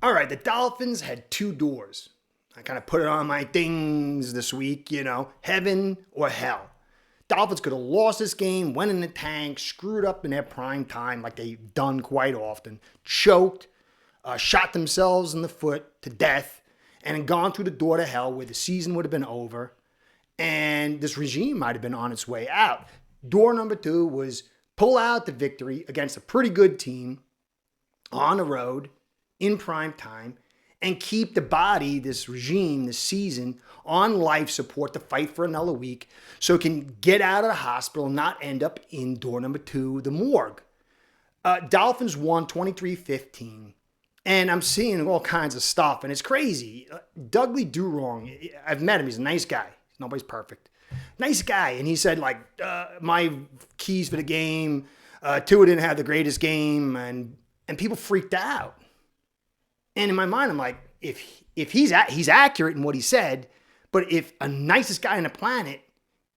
All right, the Dolphins had two doors. I kind of put it on my things this week, heaven or hell. Dolphins could have lost this game, went in the tank, screwed up in their prime time like they've done quite often, choked, shot themselves in the foot to death, and gone through the door to hell where the season would have been over and this regime might have been on its way out. Door number two was pull out the victory against a pretty good team on the road in prime time and keep the body, this regime, this season, on life support to fight for another week so it can get out of the hospital and not end up in door number two, the morgue. Dolphins won 23-15. And I'm seeing all kinds of stuff, and it's crazy. Dudley Do-Wrong, I've met him. He's a nice guy. Nobody's perfect. Nice guy. And he said, my keys for the game, Tua didn't have the greatest game, and people freaked out. And in my mind, I'm like, if he's accurate in what he said, but if a nicest guy on the planet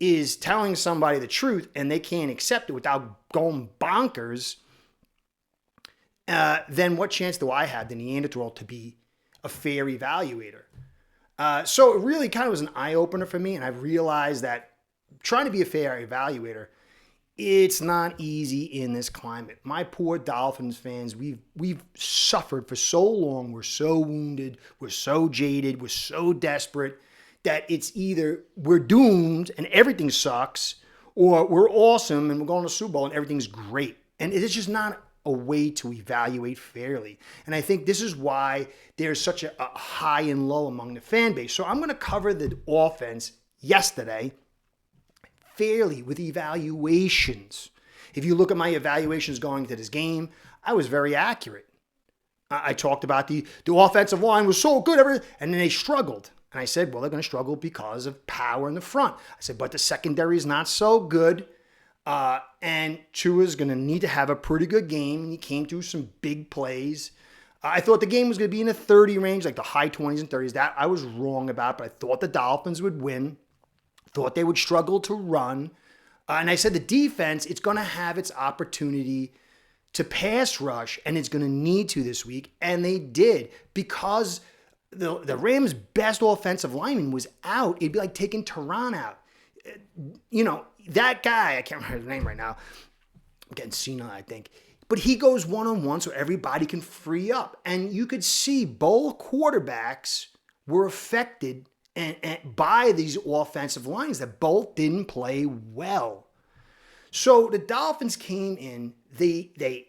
is telling somebody the truth and they can't accept it without going bonkers, then what chance do I have, the Neanderthal, to be a fair evaluator? So it really kind of was an eye-opener for me, and I've realized that trying to be a fair evaluator, it's not easy in this climate. My poor Dolphins fans, we've suffered for so long. We're so wounded. We're so jaded. We're so desperate that it's either we're doomed and everything sucks, or we're awesome and we're going to the Super Bowl and everything's great. And it's just not a way to evaluate fairly. And I think this is why there's such a high and low among the fan base. So I'm going to cover the offense yesterday fairly with evaluations. If you look at my evaluations going into this game, I was very accurate. I talked about the offensive line was so good, and then they struggled. And I said, well, they're going to struggle because of power in the front. I said, but the secondary is not so good. And Tua's going to need to have a pretty good game. And he came through some big plays. I thought the game was going to be in the 30 range, like the high 20s and 30s. That I was wrong about, but I thought the Dolphins would win. Thought they would struggle to run. And I said the defense, it's going to have its opportunity to pass rush, and it's going to need to this week. And they did, because the Rams' best offensive lineman was out. It'd be like taking Tehran out. That guy, I can't remember his name right now. I'm getting senile, I think. But he goes one-on-one so everybody can free up. And you could see both quarterbacks were affected and by these offensive lines that both didn't play well. So the Dolphins came in, they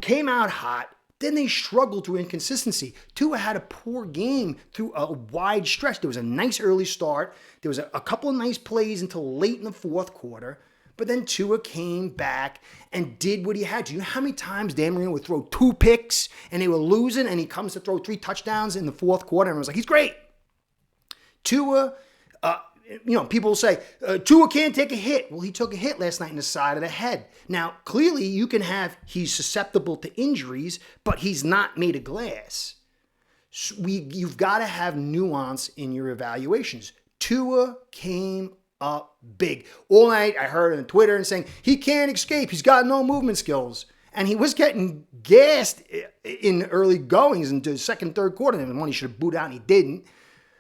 came out hot, then they struggled through inconsistency. Tua had a poor game through a wide stretch. There was a nice early start. There was a couple of nice plays until late in the fourth quarter. But then Tua came back and did what he had to. You know how many times Dan Marino would throw 2 picks and they were losing, and he comes to throw 3 touchdowns in the fourth quarter, and everyone's like, he's great. Tua, people will say, Tua can't take a hit. Well, he took a hit last night in the side of the head. Now, clearly he's susceptible to injuries, but he's not made of glass. So you've got to have nuance in your evaluations. Tua came up big. All night I heard on Twitter and saying, he can't escape. He's got no movement skills. And he was getting gassed in early goings into the second, third quarter. And one he should have booed out and he didn't.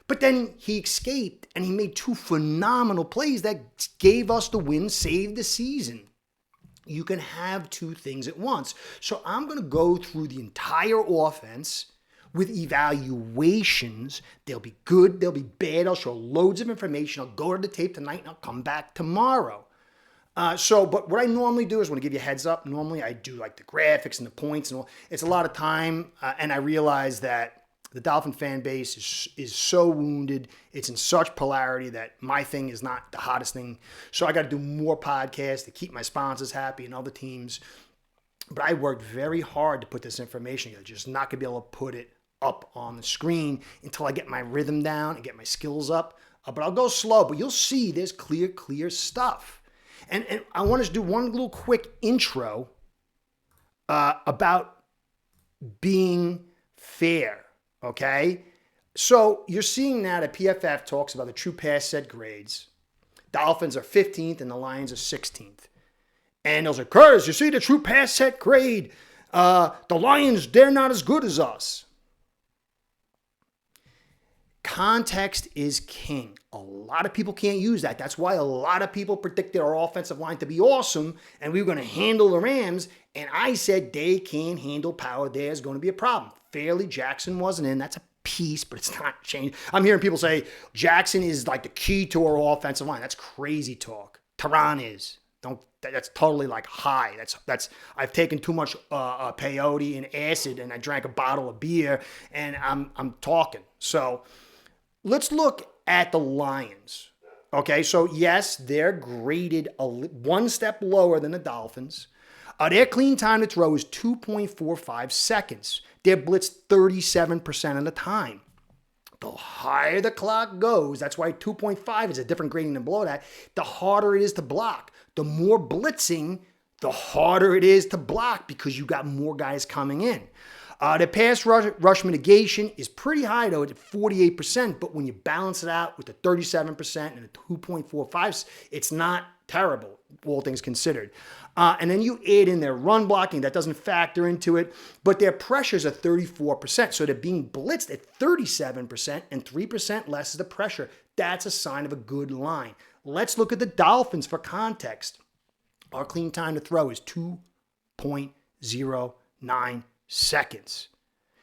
But then he escaped and he made 2 phenomenal plays that gave us the win, saved the season. You can have 2 things at once. So I'm going to go through the entire offense with evaluations. They'll be good, they'll be bad. I'll show loads of information. I'll go to the tape tonight and I'll come back tomorrow. But what I normally do is, when I give you a heads up, normally I do like the graphics and the points and all. It's a lot of time, and I realize that the Dolphin fan base is so wounded. It's in such polarity that my thing is not the hottest thing. So I got to do more podcasts to keep my sponsors happy and other teams. But I worked very hard to put this information. You're just not going to be able to put it up on the screen until I get my rhythm down and get my skills up. But I'll go slow. But you'll see there's clear stuff. And I want to do one little quick intro about being fair. Okay, so you're seeing now that PFF talks about the true pass set grades. Dolphins are 15th and the Lions are 16th. And they'll say, Curtis, you see the true pass set grade. The Lions, they're not as good as us. Context is king. A lot of people can't use that. That's why a lot of people predicted our offensive line to be awesome and we were going to handle the Rams. And I said they can't handle power. There's going to be a problem. Fairly, Jackson wasn't in. That's a piece, but it's not changed. I'm hearing people say Jackson is like the key to our offensive line. That's crazy talk. Tehran is. That's totally like high. That's I've taken too much peyote and acid and I drank a bottle of beer and I'm talking. So let's look at the Lions. Okay, so yes, they're graded one step lower than the Dolphins. Their clean time to throw is 2.45 seconds. They're blitzed 37% of the time. The higher the clock goes, that's why 2.5 is a different grading than below that, the harder it is to block. The more blitzing, the harder it is to block because you got more guys coming in. The pass rush mitigation is pretty high, though, at 48%, but when you balance it out with the 37% and the 2.45, it's not terrible, all things considered. And then you add in their run blocking. That doesn't factor into it, but their pressures are 34%, so they're being blitzed at 37%, and 3% less is the pressure. That's a sign of a good line. Let's look at the Dolphins for context. Our clean time to throw is 2.09 seconds.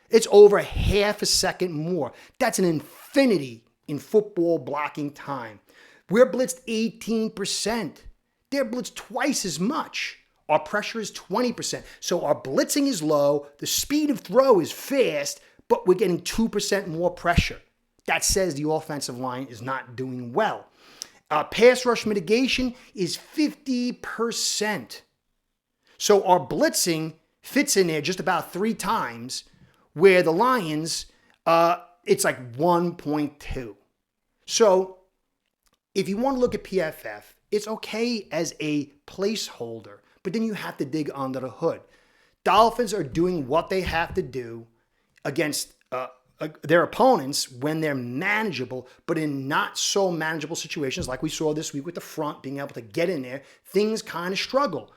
It's over half a second more. That's an infinity in football blocking time. We're blitzed 18%. They're blitzed twice as much. Our pressure is 20%. So our blitzing is low, the speed of throw is fast, but we're getting 2% more pressure. That says the offensive line is not doing well. Pass rush mitigation is 50%. So our blitzing fits in there just about 3 times, where the Lions, it's like 1.2. So if you want to look at PFF, it's okay as a placeholder, but then you have to dig under the hood. Dolphins are doing what they have to do against their opponents when they're manageable, but in not so manageable situations like we saw this week with the front being able to get in there, things kind of struggle.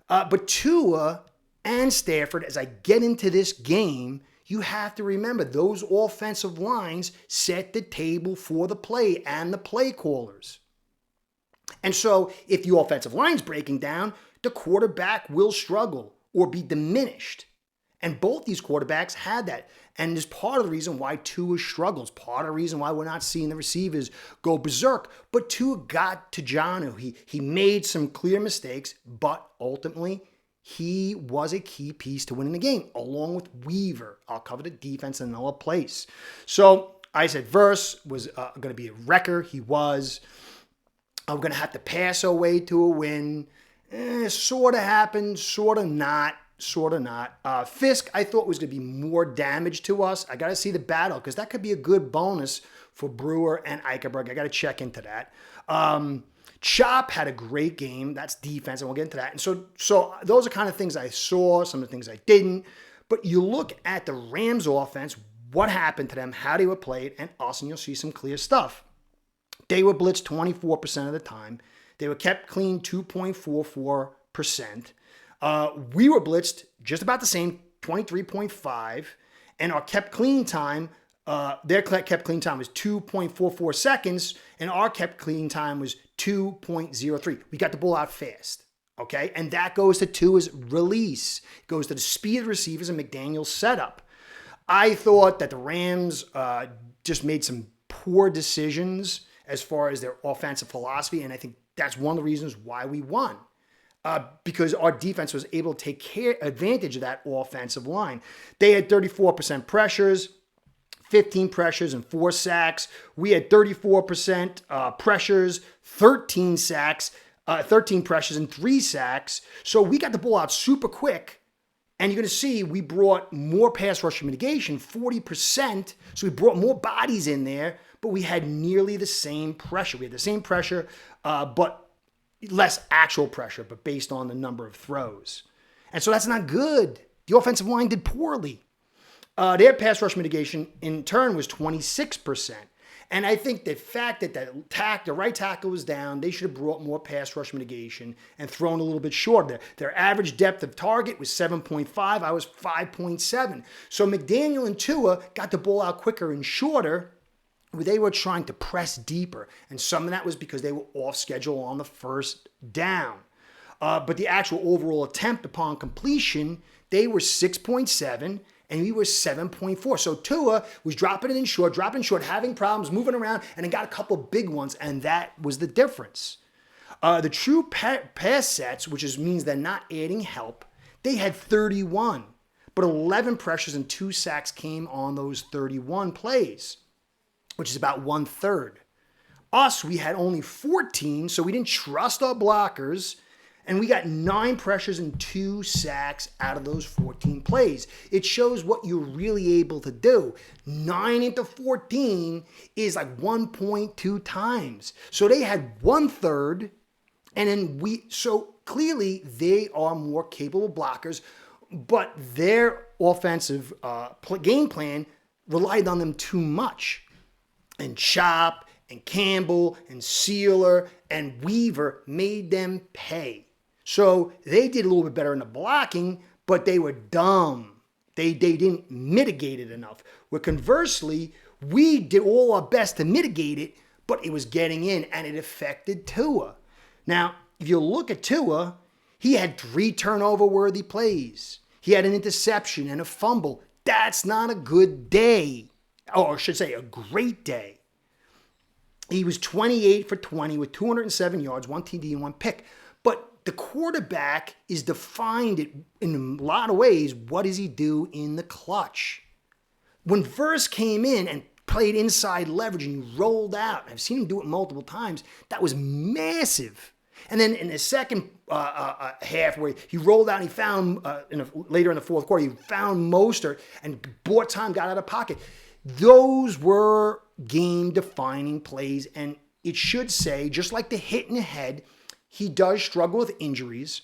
But Tua and Stafford, as I get into this game, you have to remember those offensive lines set the table for the play and the play callers. And so if the offensive line's breaking down, the quarterback will struggle or be diminished. And both these quarterbacks had that. And it's part of the reason why Tua struggles, part of the reason why we're not seeing the receivers go berserk. But Tua got to Jonnu. He made some clear mistakes, but ultimately he was a key piece to winning the game, along with Weaver. I'll cover the defense in another place. So I said Verse was going to be a wrecker. He was. We're going to have to pass our way to a win. Sort of happened, sort of not. Fisk, I thought was going to be more damage to us. I got to see the battle because that could be a good bonus for Brewer and Eichenberg. I got to check into that. Chop had a great game. That's defense, and we'll get into that. And so those are kind of things I saw, some of the things I didn't. But you look at the Rams offense, what happened to them, how they were played, and us, and you'll see some clear stuff. They were blitzed 24% of the time. They were kept clean 2.44%. We were blitzed just about the same, 23.5, and our kept clean time, their kept clean time was 2.44 seconds, and our kept clean time was 2.03. We got the ball out fast, okay? And that goes to Tua's release. It goes to the speed of the receivers and McDaniel's setup. I thought that the Rams just made some poor decisions as far as their offensive philosophy, and I think that's one of the reasons why we won. Because our defense was able to take advantage of that offensive line. They had 34% pressures, 15 pressures, and 4 sacks. We had 34% pressures, 13 sacks, 13 pressures, and 3 sacks. So we got the ball out super quick. And you're going to see we brought more pass rush mitigation, 40%. So we brought more bodies in there, but we had nearly the same pressure. We had the same pressure, but less actual pressure, but based on the number of throws. And so that's not good. The offensive line did poorly. Their pass rush mitigation, in turn, was 26%. And I think the fact that the right tackle was down, they should have brought more pass rush mitigation and thrown a little bit shorter. Their average depth of target was 7.5. I was 5.7. So McDaniel and Tua got the ball out quicker and shorter, they were trying to press deeper. And some of that was because they were off schedule on the first down. But the actual overall attempt upon completion, they were 6.7 and we were 7.4. So Tua was dropping it in short, having problems, moving around, and then got a couple big ones, and that was the difference. The true pass sets, which means they're not adding help, they had 31, but 11 pressures and 2 sacks came on those 31 plays, which is about 1/3. Us, we had only 14, so we didn't trust our blockers, and we got 9 pressures and 2 sacks out of those 14 plays. It shows what you're really able to do. 9 into 14 is like 1.2 times. So they had 1/3, and then so clearly they are more capable blockers, but their offensive game plan relied on them too much. And Chop and Campbell and Sealer and Weaver made them pay. So they did a little bit better in the blocking, but they were dumb. They didn't mitigate it enough. Where conversely, we did all our best to mitigate it, but it was getting in and it affected Tua. Now, if you look at Tua, he had 3 turnover-worthy plays. He had an interception and a fumble. That's not a good day. Or I should say a great day. He was 28 for 20 with 207 yards, 1 TD and 1 pick. But the quarterback is defined in a lot of ways. What does he do in the clutch? When Verse came in and played inside leverage and he rolled out, I've seen him do it multiple times, that was massive. And then in the second half where he rolled out and he found, later in the fourth quarter, he found Mostert and bought time, got out of pocket. Those were game-defining plays, and it should say, just like the hit in the head, he does struggle with injuries.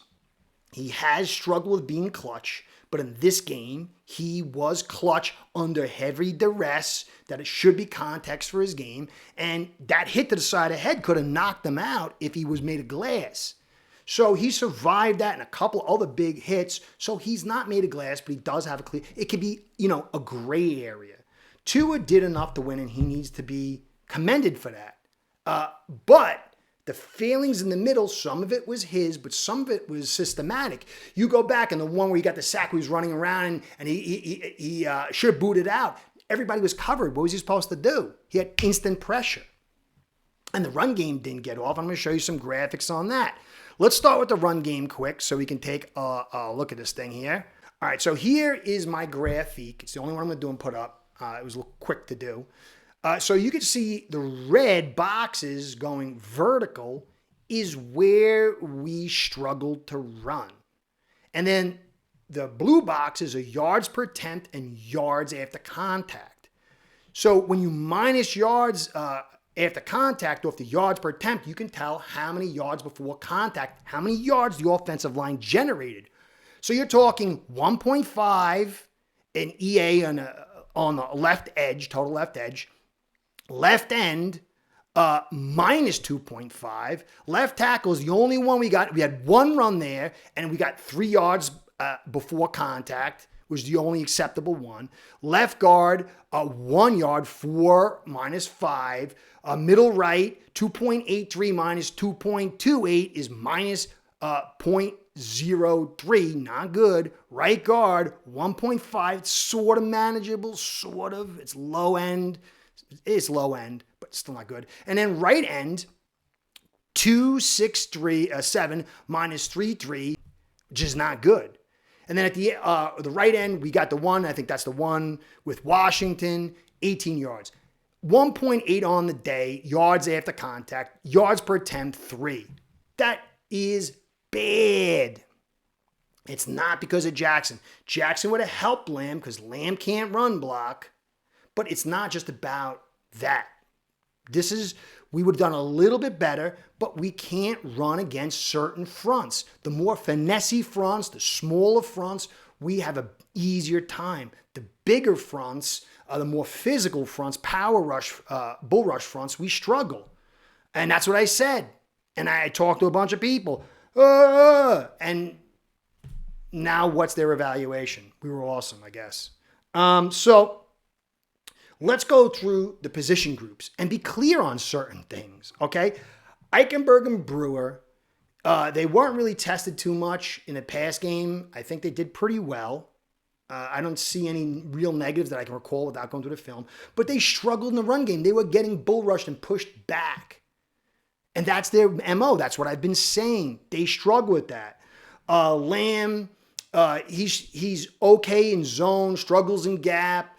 He has struggled with being clutch, but in this game, he was clutch under heavy duress, that it should be context for his game, and that hit to the side of the head could have knocked him out if he was made of glass. So he survived that and a couple other big hits, so he's not made of glass, but he does have a clear, it could be, a gray area. Tua did enough to win, and he needs to be commended for that. But the failings in the middle, some of it was his, but some of it was systematic. You go back and the one where he got the sack, where he was running around and he should have booted out. Everybody was covered. What was he supposed to do? He had instant pressure. And the run game didn't get off. I'm going to show you some graphics on that. Let's start with the run game quick so we can take a look at this thing here. All right, so here is my graphic. It's the only one I'm going to do and put up. It was a little quick to do. So you can see the red boxes going vertical is where we struggled to run. And then the blue boxes are yards per attempt and yards after contact. So when you minus yards after contact off the yards per attempt, you can tell how many yards before contact, how many yards the offensive line generated. So you're talking 1.5 in EA on the left edge, total left edge. Left end, minus 2.5. Left tackle is the only one we got. We had 1 run there, and we got 3 yards before contact, was the only acceptable one. Left guard, 1 yard, 4 minus 5. Middle right, 2.83 minus 2.28 is minus 0.03, not good. Right guard, 1.5, sort of manageable, sort of. It's low end. It's low end, but still not good. And then right end, 2.63.7 minus 3.3, which is not good. And then at the right end, we got the one, I think that's the one with Washington, 18 yards. 1.8 on the day, yards after contact, yards per attempt, 3. That is bad. It's not because of Jackson. Jackson would have helped Lamb because Lamb can't run block. But it's not just about that. We would have done a little bit better, but we can't run against certain fronts. The more finessey fronts, the smaller fronts, we have an easier time. The bigger fronts, the more physical fronts, power rush, bull rush fronts, we struggle. And that's what I said. And I talked to a bunch of people. And now what's their evaluation? We were awesome, I guess. So Let's go through the position groups and be clear on certain things, okay? Eichenberg and Brewer, they weren't really tested too much in the pass game. I think they did pretty well. I don't see any real negatives that I can recall without going through the film. But they struggled in the run game. They were getting bull rushed and pushed back. And that's their MO. That's what I've been saying. They struggle with that. Lamb, he's okay in zone, struggles in gap.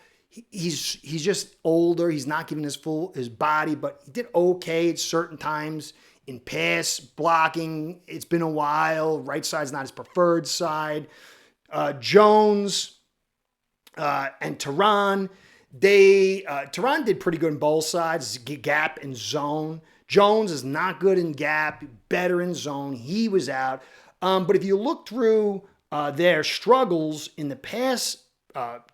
He's just older. He's not giving his body, but he did okay at certain times in pass blocking. It's been a while. Right side's not his preferred side. Jones and Tehran, Tehran did pretty good in both sides, gap and zone. Jones is not good in gap, better in zone. He was out. But if you look through their struggles in the pass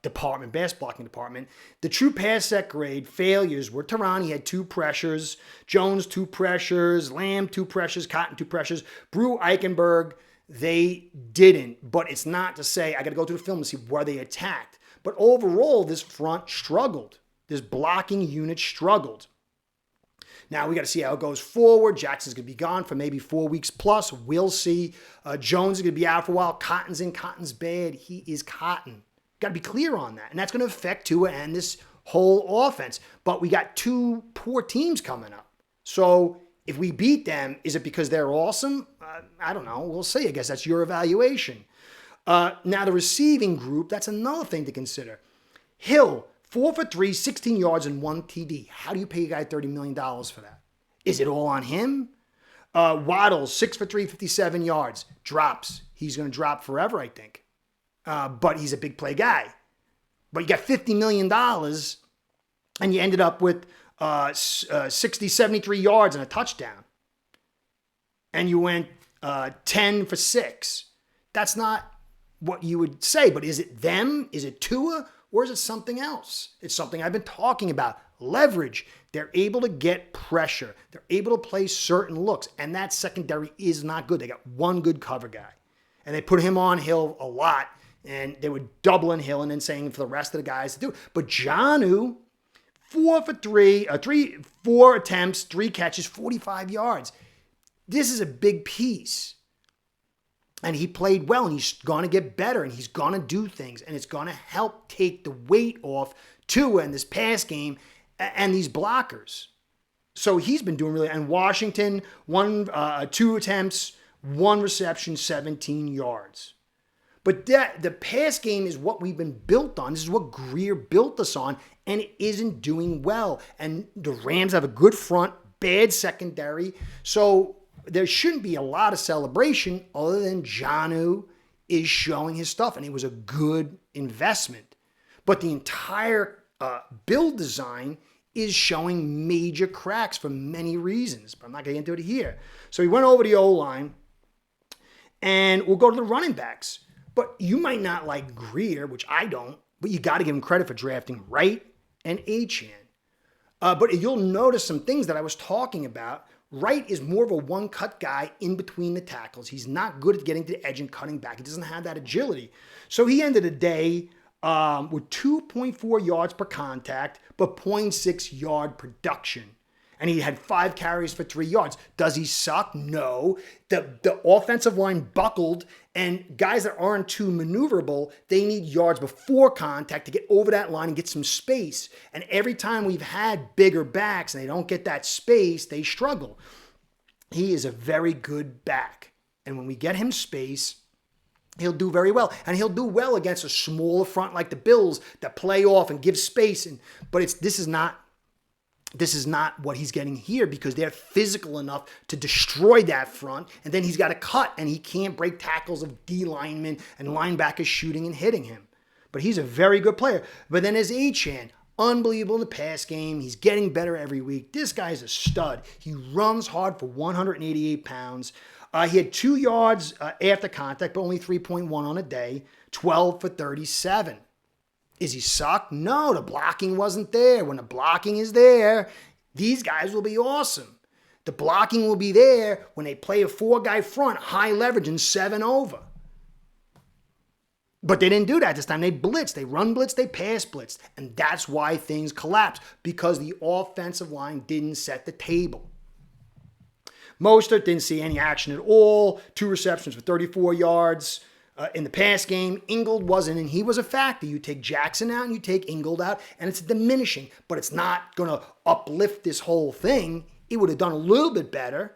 department, pass blocking department, the true pass set grade failures were Tehran, he had 2 pressures, Jones 2 pressures, Lamb 2 pressures, Cotton 2 pressures, Brew, Eichenberg, they didn't. But it's not to say, I got to go through the film to see where they attacked. But overall, this front struggled. This blocking unit struggled. Now we got to see how it goes forward. Jackson's going to be gone for maybe 4 weeks plus. We'll see. Jones is going to be out for a while. Cotton's in. Cotton's bad. He is Cotton. Got to be clear on that. And that's going to affect Tua and this whole offense. But we got 2 poor teams coming up. So if we beat them, is it because they're awesome? I don't know. We'll see. I guess that's your evaluation. Now the receiving group, that's another thing to consider. Hill, 4 for 3, 16 yards and 1 TD. How do you pay a guy $30 million for that? Is it all on him? Waddle, 6 for 3, 57 yards. Drops. He's going to drop forever, I think. But he's a big play guy. But you got $50 million and you ended up with 73 yards and a touchdown. And you went 10 for 6. That's not what you would say, but is it them? Is it Tua? Or is it something else? It's something I've been talking about. Leverage. They're able to get pressure. They're able to play certain looks. And that secondary is not good. They got 1 good cover guy. And they put him on Hill a lot. And they were doubling Hill and then saying for the rest of the guys to do it. But Jonnu, 4 for 3, 4 attempts, 3 catches, 45 yards. This is a big piece. And he played well, and he's going to get better, and he's going to do things, and it's going to help take the weight off Tua in this pass game and these blockers. So he's been doing really. And Washington, 2 attempts, 1 reception, 17 yards. But the pass game is what we've been built on. This is what Greer built us on, and it isn't doing well. And the Rams have a good front, bad secondary. So there shouldn't be a lot of celebration other than Jonnu is showing his stuff, and it was a good investment. But the entire build design is showing major cracks for many reasons, but I'm not going to get into it here. So we went over the O-line, and we'll go to the running backs. But you might not like Greer, which I don't, but you got to give him credit for drafting Wright and Achane. But you'll notice some things that I was talking about. Wright is more of a one-cut guy in between the tackles. He's not good at getting to the edge and cutting back. He doesn't have that agility. So he ended the day with 2.4 yards per contact, but 0.6 yard production. And he had 5 carries for 3 yards. Does he suck? No. The offensive line buckled, and guys that aren't too maneuverable, they need yards before contact to get over that line and get some space. And every time we've had bigger backs and they don't get that space, they struggle. He is a very good back. And when we get him space, he'll do very well. And he'll do well against a smaller front like the Bills that play off and give space. But this is not what he's getting here because they're physical enough to destroy that front. And then he's got to cut, and he can't break tackles of D linemen and linebackers shooting and hitting him. But he's a very good player. But then there's Achane. Unbelievable in the pass game. He's getting better every week. This guy's a stud. He runs hard for 188 pounds. He had 2 yards after contact, but only 3.1 on a day. 12 for 37. Is he suck? No, the blocking wasn't there. When the blocking is there, these guys will be awesome. The blocking will be there when they play a 4-guy front, high leverage, and 7 over. But they didn't do that this time. They blitzed. They run blitzed. They pass blitzed. And that's why things collapsed, because the offensive line didn't set the table. Mostert didn't see any action at all. 2 receptions for 34 yards in the pass game. Ingold wasn't, and he was a factor. You take Jackson out and you take Ingold out, and it's diminishing. But it's not going to uplift this whole thing. It would have done a little bit better.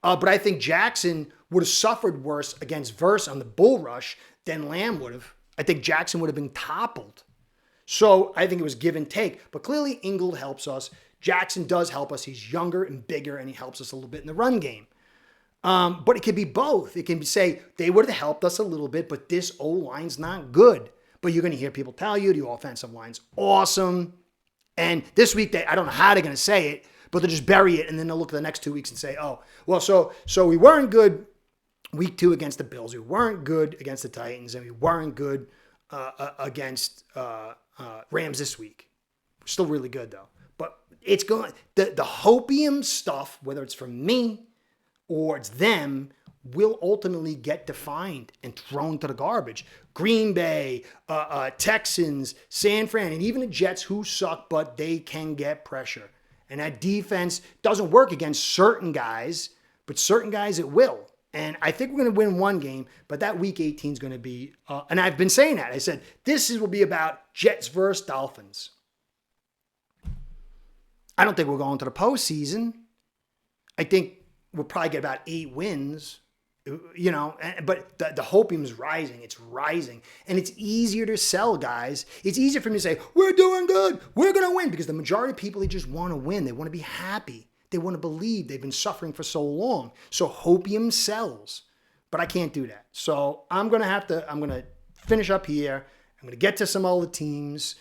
But I think Jackson would have suffered worse against Verse on the bull rush than Lamb would have. I think Jackson would have been toppled. So I think it was give and take. But clearly Ingold helps us. Jackson does help us. He's younger and bigger, and he helps us a little bit in the run game. But it could be both. It can be, say, they would have helped us a little bit, but this O-line's not good. But you're going to hear people tell you the offensive line's awesome. And this week, I don't know how they're going to say it, but they'll just bury it, and then they'll look at the next 2 weeks and say, oh, well, so we weren't good week 2 against the Bills. We weren't good against the Titans, and we weren't good against Rams this week. We're still really good, though. But it's going, the Hopium stuff, whether it's from me or it's them, will ultimately get defined and thrown to the garbage. Green Bay, Texans, San Fran, and even the Jets, who suck, but they can get pressure. And that defense doesn't work against certain guys, but certain guys it will. And I think we're going to win one game, but that week 18 is going to be, and I've been saying that. I said, will be about Jets versus Dolphins. I don't think we're going to the postseason. I think we'll probably get about 8 wins, but the Hopium is rising. It's rising. And it's easier to sell, guys. It's easier for me to say, we're doing good. We're going to win, because the majority of people, they just want to win. They want to be happy. They want to believe. They've been suffering for so long. So Hopium sells, but I can't do that. So I'm going to finish up here. I'm going to get to some other teams.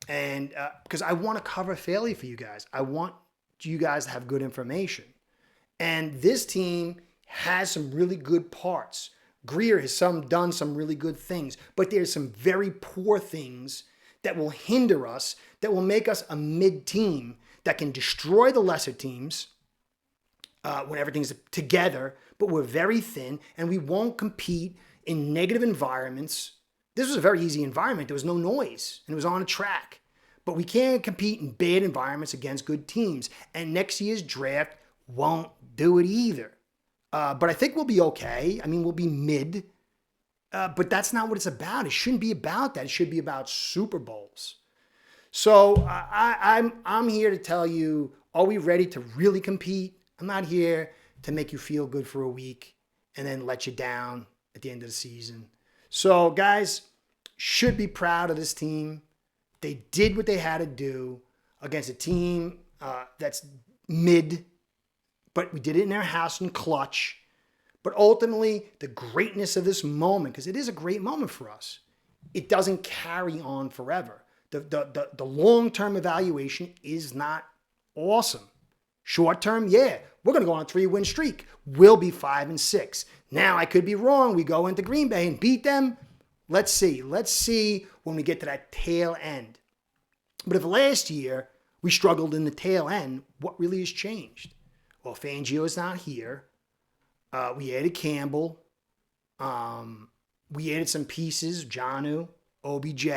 And because I want to cover fairly for you guys. I want you guys to have good information. And this team has some really good parts. Greer has done some really good things, but there's some very poor things that will hinder us, that will make us a mid-team that can destroy the lesser teams when everything's together, but we're very thin and we won't compete in negative environments. This was a very easy environment. There was no noise and it was on a track. But we can't compete in bad environments against good teams. And next year's draft won't do it either. But I think we'll be okay. I mean, we'll be mid. But that's not what it's about. It shouldn't be about that. It should be about Super Bowls. So I'm here to tell you, are we ready to really compete? I'm not here to make you feel good for a week and then let you down at the end of the season. So guys, should be proud of this team. They did what they had to do against a team that's mid, but we did it in their house in clutch. But ultimately, the greatness of this moment, because it is a great moment for us, it doesn't carry on forever. The long-term evaluation is not awesome. Short-term, yeah, we're going to go on a 3-win streak. We'll be 5-6. Now, I could be wrong. We go into Green Bay and beat them. Let's see. Let's see when we get to that tail end. But if last year we struggled in the tail end, what really has changed? Well, Fangio is not here. We added Campbell. We added some pieces, Jonnu, OBJ.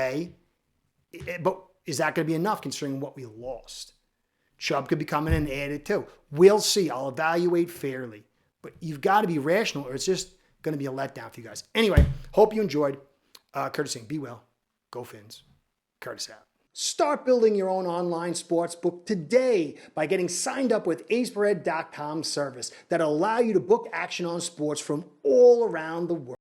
But is that going to be enough considering what we lost? Chubb could be coming in and add it too. We'll see. I'll evaluate fairly. But you've got to be rational or it's just going to be a letdown for you guys. Anyway, hope you enjoyed. Curtis saying, be well. Go Fins. Curtis out. Start building your own online sports book today by getting signed up with aceperhead.com service that'll allow you to book action on sports from all around the world.